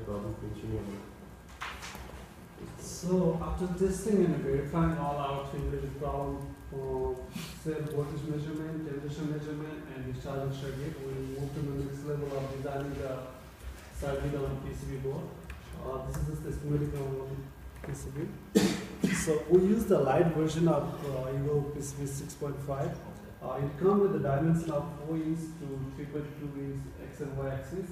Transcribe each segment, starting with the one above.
problem pinching and So after testing and verifying all our three-related problem for cell voltage measurement, temperature measurement, and discharge circuit, we move to the next level of designing the circuit on PCB board. This is the schematic on PCB. So we use the light version of Evo PCB 6.5. It comes with the dimension of 4 inch to 3.2 inch X and Y axis.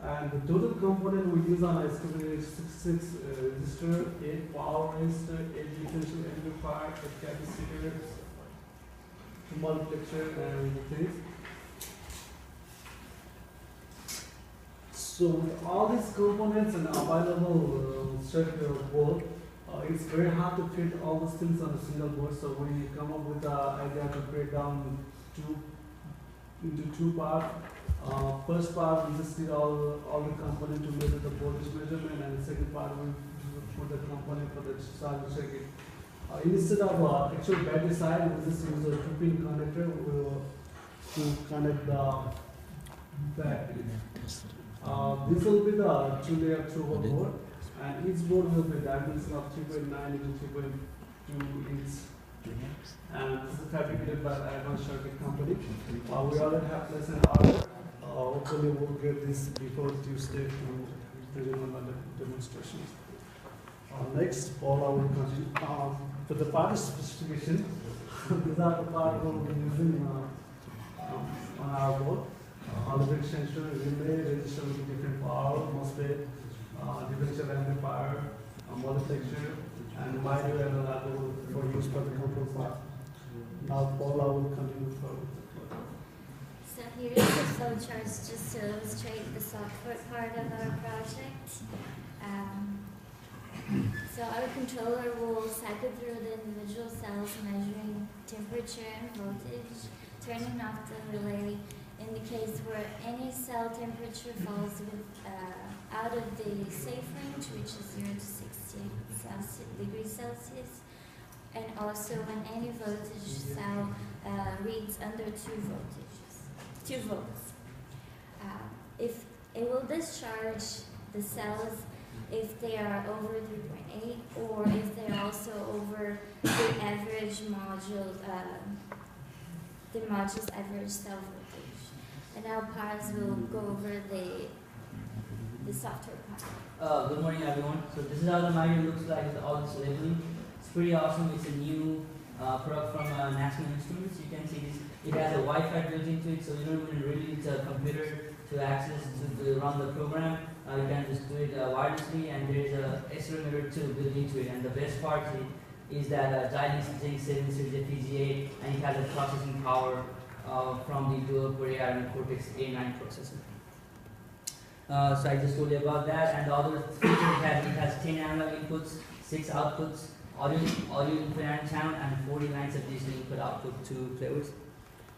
And the total component we use on excavator is 66 resistor, 8 power resistor, 8 differential amplifier, 8 capacitor, 2 multiplexer, and things. So with all these components and available circuit board, it's very hard to fit all those things on a single board. So we come up with the idea to break down into two parts. First part, we just need all the component to measure the voltage measurement, and the second part, we put the component for the charging circuit. Instead of actual battery side, we just use a 2-pin connector to connect the battery. This will be the 2-layer through board, and each board will be dimension of 3.9 into 3.2 inch. And this is fabricated by the Advanced Circuit Company. We already have placed an order. Hopefully we'll get this before Tuesday to present on the demonstrations. Next, Paula will continue. For the part specification, these are the parts we'll be using on our board. The extension, relay, resistor with different power, MOSFET, differential amplifier, multiplexer, and micro and level for use for the control part. Now Paula will continue further. So here is the flow charts just to illustrate the software part of our project. So our controller will cycle through the individual cells measuring temperature and voltage, turning off the relay in the case where any cell temperature falls out of the safe range, which is 0 to 60 degrees Celsius, and also when any voltage cell reads under 2 volts. If it will discharge the cells if they are over 3.8 or if they are also over the average module, the module's average cell voltage. And now Paz will go over the software part. Good morning, everyone. So this is how the module looks like with all this labeling. It's pretty awesome. It's a new product from National Instruments. You can see this. It has a Wi-Fi built into it, so you don't even really need a computer to access to run the program. You can just do it wirelessly, and there's a accelerometer too built into it. And the best part is that Xilinx Zinc 7 series FPGA, and it has a processing power from the dual core ARM Cortex A9 processor. So I just told you about that, and the other feature it has 10 analog inputs, 6 outputs, audio input and channel, and 40 lines of digital input/output to play with.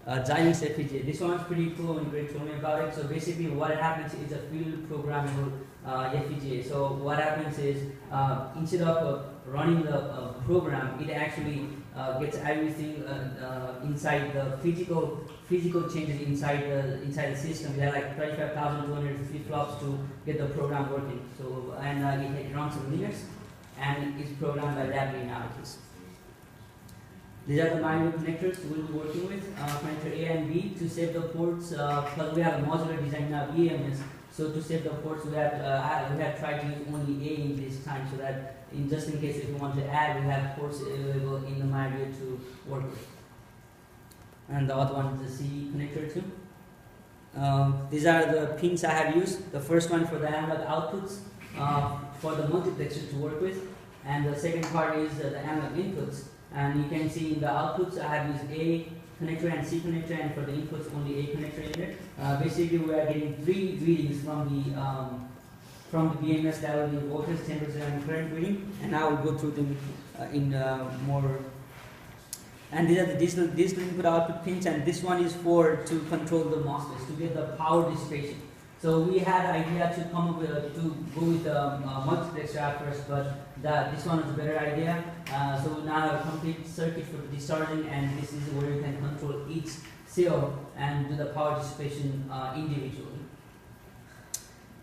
Xilinx FPGA. This one's pretty cool, and Greg told me about it. So basically, what happens is a field programmable FPGA. So what happens is instead of running the program, it actually gets everything inside the physical changes inside the system. There are like 35,200 flip-flops to get the program working. So it runs on Linux, and it's programmed by that analysis. These are the binary connectors we'll be working with. Connector A and B to save the ports. Because we have a modular design now, EMS. So to save the ports, we have tried to use only A in this time, so that just in case if you want to add, we have ports available in the module to work with. And the other one is the C connector too. These are the pins I have used. The first one for the analog outputs for the multiplexer to work with, and the second part is the analog inputs. And you can see in the outputs I have used A connector and C connector, and for the inputs only A connector in it. Basically, we are getting 3 readings from the BMS, that will be voltage, temperature, and current reading. And I will go through them in more. And these are the digital input output pins, and this one is to control the MOSFETs, to get the power dissipation. So we had an idea to come up with to go with the multiplexer at first, but this one is a better idea. So we now have a complete circuit for the discharging, and this is where you can control each cell and do the power dissipation individually.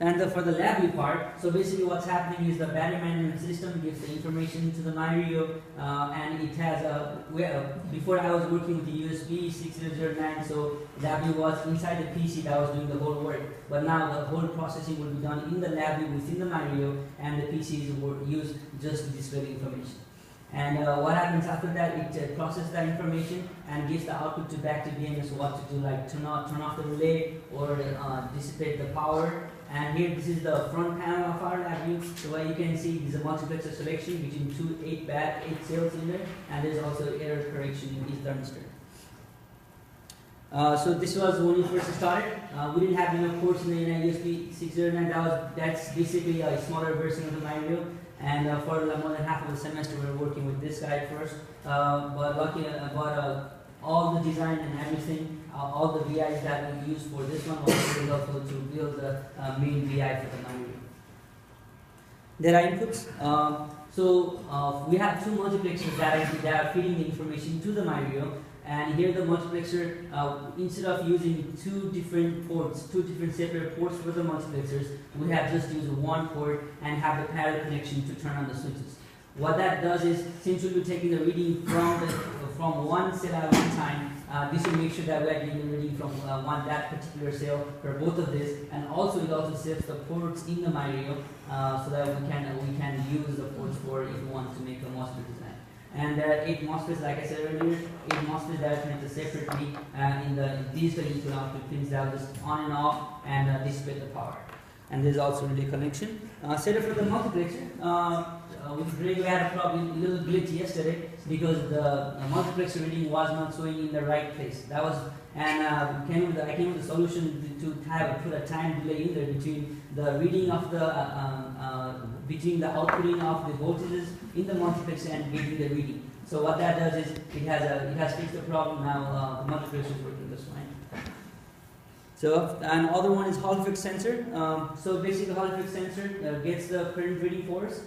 And for the lab view part, so basically what's happening is the battery management system gives the information to the MyRio, and it has before I was working with the USB 6009, so LabVIEW was inside the PC that was doing the whole work. But now the whole processing will be done in the LabVIEW within the MyRio, and the PC is used just to display the information. And what happens after that, it processes that information and gives the output back to BMS what to do, like turn off the relay or dissipate the power. And here, this is the front panel of our LabVIEW. So what you can see is a multiplexer selection between 8 cells in there, and there's also error correction in each thermistor. So this was when we first started. We didn't have enough ports in the USB 609. That's basically a smaller version of the MyRio. And for more than half of the semester, we were working with this guy first. But lucky about all the design and everything, all the VIs that we used for this one was very helpful to build the main VI for the MyRio. There are inputs. We have two multiplexers that are feeding the information to the MyRio. And here the multiplexer, instead of using two different separate ports for the multiplexers, we have just used one port and have the parallel connection to turn on the switches. What that does is, since we'll be taking the reading from one cell at one time, this will make sure that we are getting the reading from that particular cell for both of this, and also it also saves the ports in the MyRio so that we can use the ports for if we want to make a MOSFET design. And there are 8 MOSFETs, like I said earlier, 8 MOSFETs that are connected separately in the digital input output pins that will just on and off and dissipate the power. And there's also relay connection. Setup for the multiplexer. We had a little glitch yesterday because the multiplexer reading was not showing in the right place. That was, and I came with a solution to put a time delay in there between the reading of between the outputting of the voltages in the multiplexer and getting the reading. So what that does is it has fixed the problem. Now the multiplexer is working just fine. So and other one is Hall effect sensor. So basically, Hall effect sensor gets the current reading for us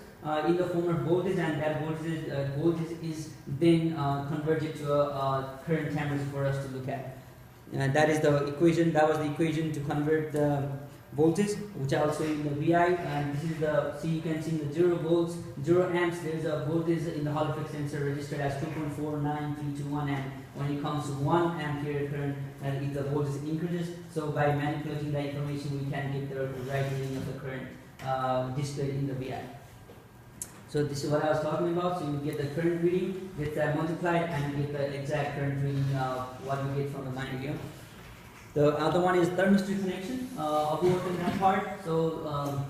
in the form of voltage, and that voltage is then converted to a current temperature for us to look at. That is the equation. That was the equation to convert the voltage, which I will show you in the VI. And this is you can see in the 0 volts, 0 amps. There is a voltage in the Hall effect sensor registered as 2.49321, and when it comes to 1 ampere current, the voltage increases. So by manipulating the information, we can get the right reading of the current displayed in the VI. So this is what I was talking about. So you get the current reading, get that multiplied, and you get the exact current reading what you get from the MyRio. The other one is thermistor connection. I'll be working that part. So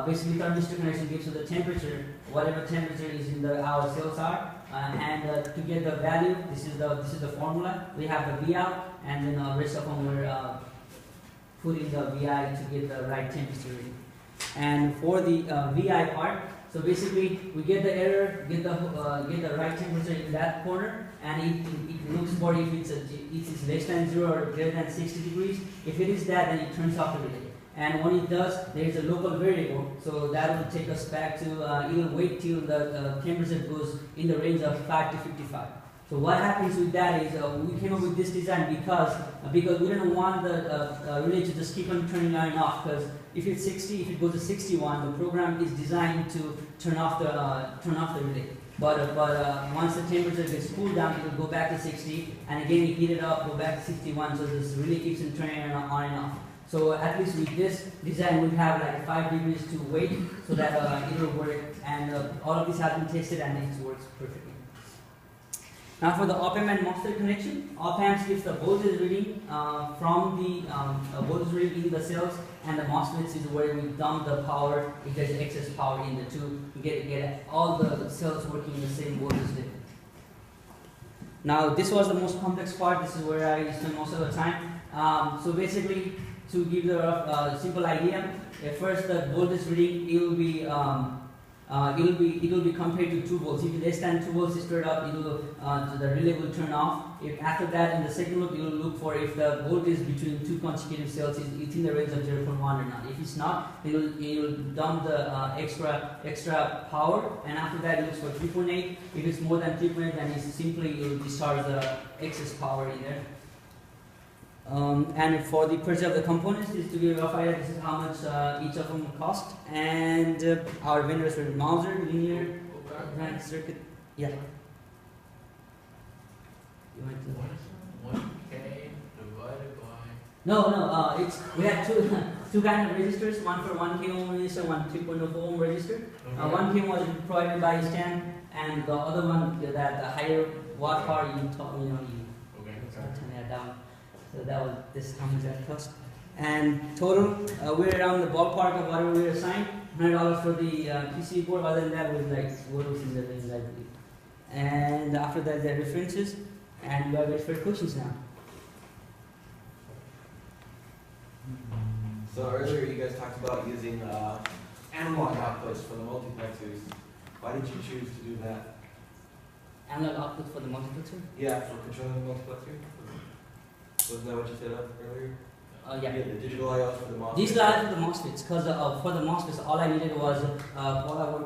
basically, thermistor connection gives you the temperature, whatever temperature is in our cells are, and to get the value, this is the formula. We have the Vout, and then the rest of them we're putting the Vi to get the right temperature reading. And for the Vi part, so basically we get the error, get the right temperature in that corner, and it looks for if it's less than 0 or greater than 60 degrees. If it is that, then it turns off the relay. And when it does, there is a local variable, so that will take us back to it'll wait till the temperature goes in the range of 5 to 55. So what happens with that is we came up with this design because we didn't want the relay to just keep on turning on and off, because if it's 60, if it goes to 61, the program is designed to turn off the relay. But once the temperature gets cooled down, it will go back to 60, and again you heat it up, go back to 61. So this relay keeps on turning on and off. So at least with this design, we have like 5 degrees to wait so that it will work. And all of this has been tested, and it works perfectly. Now for the op-amp and MOSFET connection, op-amps gives the voltage reading from the voltage reading in the cells, and the MOSFETs is where we dump the power if there's excess power in the two to get all the cells working in the same voltage level. Now this was the most complex part. This is where I spend most of the time. So basically, to give you a simple idea, at first the voltage reading it will be compared to 2 volts. If it's less than 2 volts stirred up, the relay will turn off. If after that, in the second loop, you will look for if the voltage between 2 consecutive cells is in the range of 0.1 or not. If it's not, it will dump the extra power, and after that, it looks for 3.8. If it's more than 3.8, then it will discharge the excess power in there. And for the purchase of the components, is to give a rough idea. This is how much each of them cost. And our vendors were Mauser, Linear, Grand Circuit. Yeah. You want to? 1K divided by. No. We had two kind of registers. One for 1K ohm resistor, one 3.04 ohm resistor. 1K was provided by Stan, and the other one that the higher watt power you turn that down. So that was this how much that cost. And total, we're around the ballpark of whatever we assigned. $100 for the PCB board. Other than that, was like what was in the range, I believe. And after that, the references. And we are ready for questions now. So earlier you guys talked about using analog outputs for the multiplexers. Why did you choose to do that? Analog output for the multiplexer. Yeah, for controlling the multiplexer. Wasn't that what you said earlier? Yeah. The digital IOs for the MOSFET. These are for the MOSFETs, because for the MOSFETs, all I needed was Paula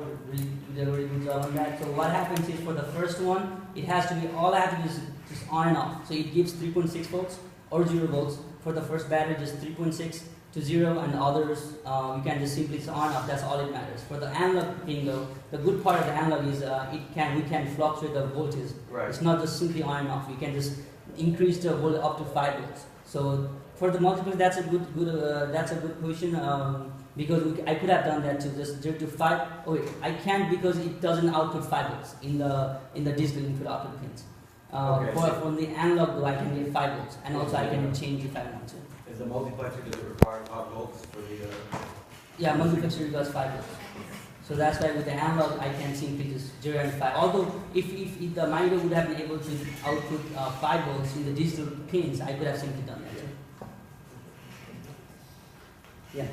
did a really good job on that. So what happens is for the first one, it has to be all I have to do is just on and off. So it gives 3.6 volts or 0 volts. For the first battery, just 3.6 to 0, and others you can just simply on and off. That's all it matters. For the analog thing though, the good part of the analog is we can fluctuate the voltage. Right. It's not just simply on and off. You can just increase the voltage up to 5 volts. So for the multiple, that's a good question because I could have done that too, just 0 to 5. Oh wait, I can't because it doesn't output 5 volts in the digital input output pins. From the analog though, I can get 5 volts, and also I can change if I want to. Is the multiplexer, does it require 5 volts for the? Yeah, multiplexer does 5 volts. So that's why with the analog I can simply just 0 and 5. Although if the micro would have been able to output 5 volts in the digital pins, I could have simply done that too. Yeah.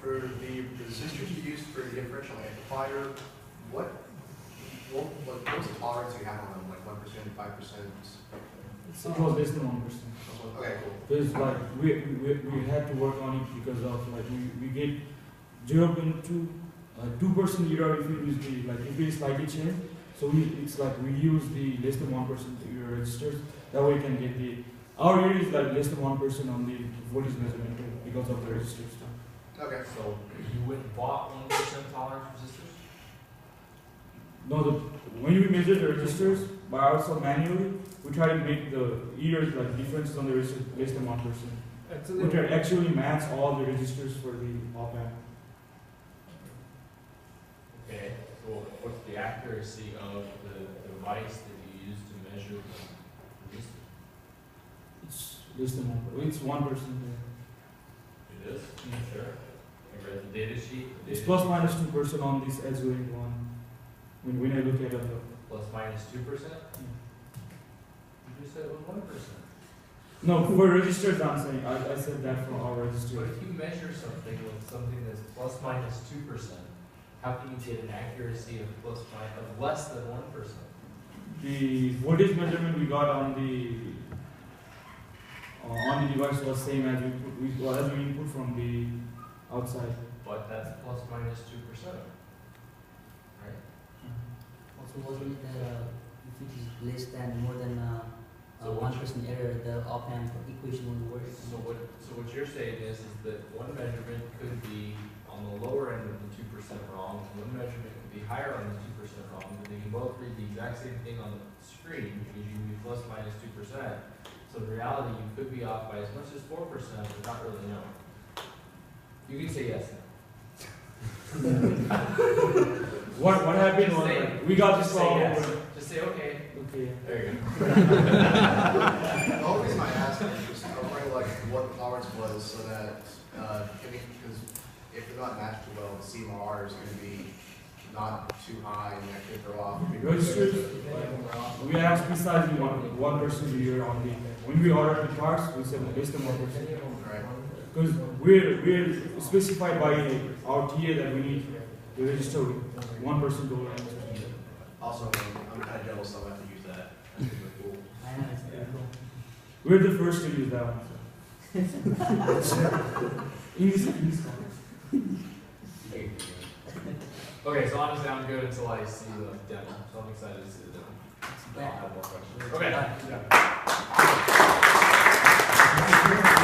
For the resistors you used for the differential amplifier, what was the tolerance you had on them? Like 1%, 5%? It was less than 1%. Okay, cool. Because like we had to work on it because of like we get 0.2 2% error if you use the if we slightly change. So it's like we use the less than 1% error registers. That way we can get our error is like less than 1% on the voltage measurement because of the resistors. Okay. So you went and bought 1% tolerance resistors? No, when we measure the resistors by ourselves manually, we try to make the errors like differences on the resistor less than 1%. Actually, We try to actually match all the resistors for the op amp. Okay, so what's the accuracy of the device that you use to measure the resistors? It's less than 1%. It's 1%. It is? Sure. I read the data sheet. It's plus minus 2% on this edge-weighted one. When I look at it, Plus minus 2%? You just said it was 1%. no, for registers, I'm saying I said that for our But registers. if you measure something with something that's plus minus 2%, how can you get an accuracy of less than 1%? The voltage measurement we got on the device was same as we input from the outside. But that's plus minus 2%. Right? Also, wasn't it if it is less than more than So 1% error, the op amp equation won't work. So what you're saying is that one measurement could be on the lower end of the 2% wrong, one measurement could be higher on the 2% wrong, but they can both read the exact same thing on the screen, which is usually plus minus 2%. So in reality, you could be off by as much as 4%, but not really know. You can say yes now. What happened Just was say- like, we got this Just say problem. yes. Just say okay. Okay. There you go. The only reason I asked is just wondering like what the tolerance was so that because if they're not matched too well, the CMR is going to be not too high and that could throw off. Registers, we asked precisely 1% a year on the when we ordered the parts, we said less than 1%. Right. Because we're specified by our TA that we need the register 1% over. Also, I'm kind of jealous I'll have to use that. That's really cool. I know, it's very cool. We're the first to use that one. In this Okay, so honestly, I'm good until I see the demo. So I'm excited to see the demo. I'll have more questions. Okay. Yeah. Thank you.